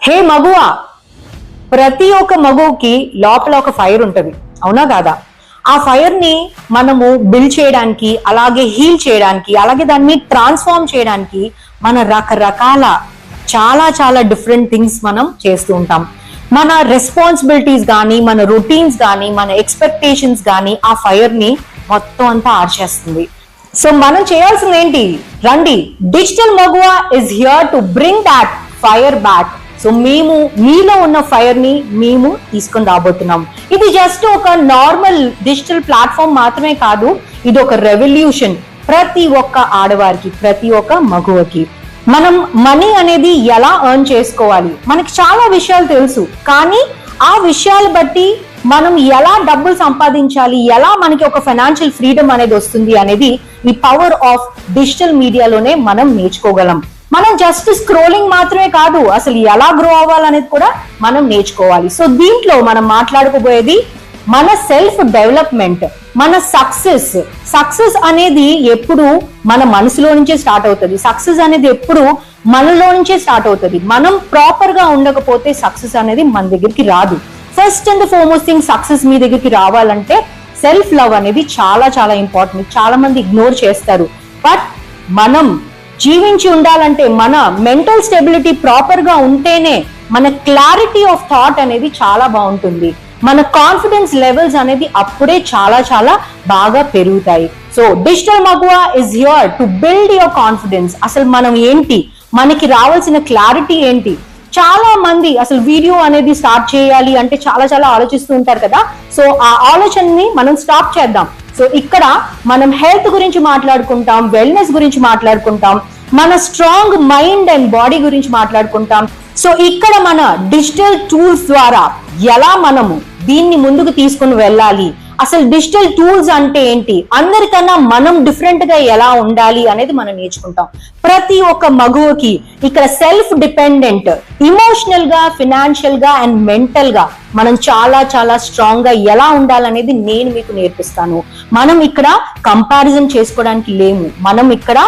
హే మగువా, ప్రతి ఒక్క మగువుకి లోపల ఒక ఫైర్ ఉంటుంది, అవునా కాదా? ఆ ఫైర్ ని మనము బిల్డ్ చేయడానికి, అలాగే హీల్ చేయడానికి, అలాగే దాన్ని ట్రాన్స్ఫార్మ్ చేయడానికి మన రకరకాల చాలా చాలా డిఫరెంట్ థింగ్స్ మనం చేస్తూ ఉంటాం. మన రెస్పాన్సిబిలిటీస్ కానీ, మన రొటీన్స్ కానీ, మన ఎక్స్పెక్టేషన్స్ కానీ ఆ ఫైర్ ని మొత్తం అంతా ఆర్చేస్తుంది. సో మనం చేయాల్సింది ఏంటి? రండి, digital Maguva is here to bring that fire back. So మేము మీలో ఉన్న ఫైర్ ని మేము తీసుకొని రాబోతున్నాం. ఇది జస్ట్ ఒక నార్మల్ డిజిటల్ ప్లాట్ఫామ్ మాత్రమే కాదు, ఇది ఒక రెవల్యూషన్ ప్రతి ఒక్క ఆడవారికి, ప్రతి ఒక్క మగువకి. మనం మనీ అనేది ఎలా ఎర్న్ చేసుకోవాలి, మనకి చాలా విషయాలు తెలుసు, కానీ ఆ విషయాలు బట్టి మనం ఎలా డబ్బులు సంపాదించాలి, ఎలా మనకి ఒక ఫైనాన్షియల్ ఫ్రీడమ్ అనేది వస్తుంది అనేది ఈ పవర్ ఆఫ్ డిజిటల్ మీడియాలోనే మనం నేర్చుకోగలం. మనం జస్ట్ స్క్రోలింగ్ మాత్రమే కాదు, అసలు ఎలా గ్రో అవ్వాలనేది కూడా మనం నేర్చుకోవాలి. సో దీంట్లో మనం మాట్లాడుకోబోయేది మన సెల్ఫ్ డెవలప్మెంట్, మన సక్సెస్ అనేది ఎప్పుడు మన మనసులో నుంచే స్టార్ట్ అవుతుంది. సక్సెస్ అనేది ఎప్పుడు మనలో నుంచే స్టార్ట్ అవుతుంది. మనం ప్రాపర్ గా ఉండకపోతే సక్సెస్ అనేది మన దగ్గరికి రాదు. First and foremost thing, success మీ దగ్గరికి రావాలంటే సెల్ఫ్ లవ్ అనేది చాలా చాలా ఇంపార్టెంట్. చాలా మంది ఇగ్నోర్ చేస్తారు. బట్ మనం జీవించి ఉండాలంటే, మన మెంటల్ స్టెబిలిటీ ప్రాపర్ గా ఉంటేనే మన క్లారిటీ ఆఫ్ థాట్ అనేది చాలా బాగుంటుంది. మన కాన్ఫిడెన్స్ లెవెల్స్ అనేది అప్పుడే చాలా చాలా బాగా పెరుగుతాయి. So digital Maguva is here to build your confidence. అసలు మనం ఏంటి, మనకి రావాల్సిన క్లారిటీ ఏంటి? చాలా మంది అసలు వీడియో అనేది స్టార్ట్ చేయాలి అంటే చాలా చాలా ఆలోచిస్తూ ఉంటారు కదా. సో ఆ ఆలోచనని మనం స్టాప్ చేద్దాం. సో ఇక్కడ మనం హెల్త్ గురించి మాట్లాడుకుంటాం, వెల్నెస్ గురించి మాట్లాడుకుంటాం, మన స్ట్రాంగ్ మైండ్ అండ్ బాడీ గురించి మాట్లాడుకుంటాం. సో ఇక్కడ మన డిజిటల్ టూల్స్ ద్వారా ఎలా మనము దీన్ని ముందుకు తీసుకుని వెళ్ళాలి, అసలు డిజిటల్ టూల్స్ అంటే ఏంటి, అందరికన్నా మనం డిఫరెంట్ గా ఎలా ఉండాలి అనేది మనం నేర్చుకుంటాం. ప్రతి ఒక్క మగువకి ఇక్కడ సెల్ఫ్ డిపెండెంట్, ఇమోషనల్ గా, ఫినాన్షియల్ గా అండ్ మెంటల్ గా మనం చాలా చాలా స్ట్రాంగ్ గా ఎలా ఉండాలనేది నేను మీకు నేర్పిస్తాను. మనం ఇక్కడ కంపారిజన్ చేసుకోవడానికి లేము. మనం ఇక్కడ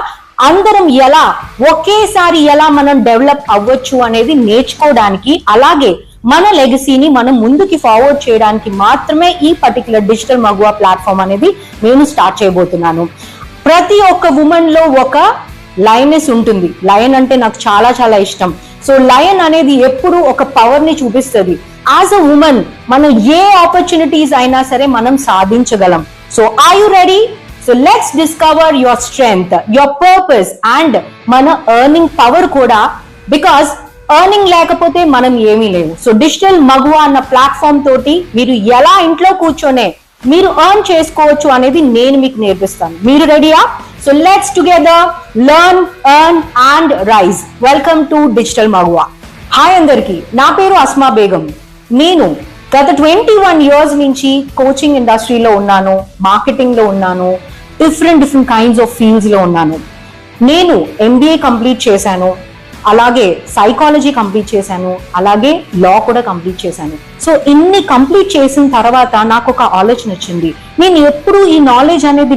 అందరం ఎలా ఒకేసారి ఎలా మనం డెవలప్ అవ్వచ్చు అనేది నేర్చుకోవడానికి, అలాగే మన లెగసీని మనం ముందుకి ఫార్వర్డ్ చేయడానికి మాత్రమే ఈ పర్టికులర్ డిజిటల్ మగువా ప్లాట్ఫామ్ అనేది నేను స్టార్ట్ చేయబోతున్నాను. ప్రతి ఒక్క ఉమెన్ లో ఒక లయనెస్ ఉంటుంది. లయన్ అంటే నాకు చాలా చాలా ఇష్టం. సో లయన్ అనేది ఎప్పుడు ఒక పవర్ ని చూపిస్తుంది. యాజ్ అ ఉమెన్ మనం ఏ ఆపర్చునిటీస్ అయినా సరే మనం సాధించగలం. So are you ready? So let's discover your strength, your purpose and మన ఎర్నింగ్ పవర్ కూడా. బికాస్ ఎర్నింగ్ లేకపోతే మనం ఏమీ లేవు. సో డిజిటల్ మగువా అన్న ప్లాట్ఫామ్ తోటి మీరు ఎలా ఇంట్లో కూర్చొనే మీరు ఎర్న్ చేసుకోవచ్చు అనేది నేను మీకు నేర్పిస్తాను. మీరు రెడీయా? So let's together learn, earn and rise. Welcome to digital Maguva. Hi అందరికి, నా పేరు అస్మా బేగం. నేను గత 21 years నుంచి కోచింగ్ ఇండస్ట్రీలో ఉన్నాను, మార్కెటింగ్ లో ఉన్నాను, డిఫరెంట్ కైండ్స్ ఆఫ్ ఫీల్డ్స్ లో ఉన్నాను. నేను MBA కంప్లీట్ చేశాను, అలాగే సైకాలజీ కంప్లీట్ చేశాను, అలాగే లా కూడా కంప్లీట్ చేశాను. సో ఇన్ని కంప్లీట్ చేసిన తర్వాత నాకు ఒక ఆలోచన వచ్చింది, నేను ఎప్పుడు ఈ నాలెడ్జ్ అనేది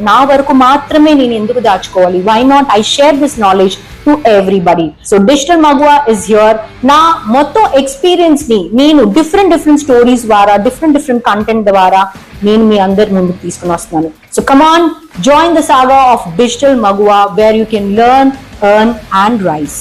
నా వరకు మాత్రమే నేను ఎందుకు దాచుకోవాలి? Why not I share this knowledge to everybody. So digital Maguva is here. నా మొత్తం ఎక్స్పీరియన్స్ ని నేను డిఫరెంట్ స్టోరీస్ ద్వారా, డిఫరెంట్ కంటెంట్ ద్వారా నేను మీ అందరి ముందుకు తీసుకుని వస్తున్నాను. So come on, join the saga of digital Maguva where you can learn, earn and rise.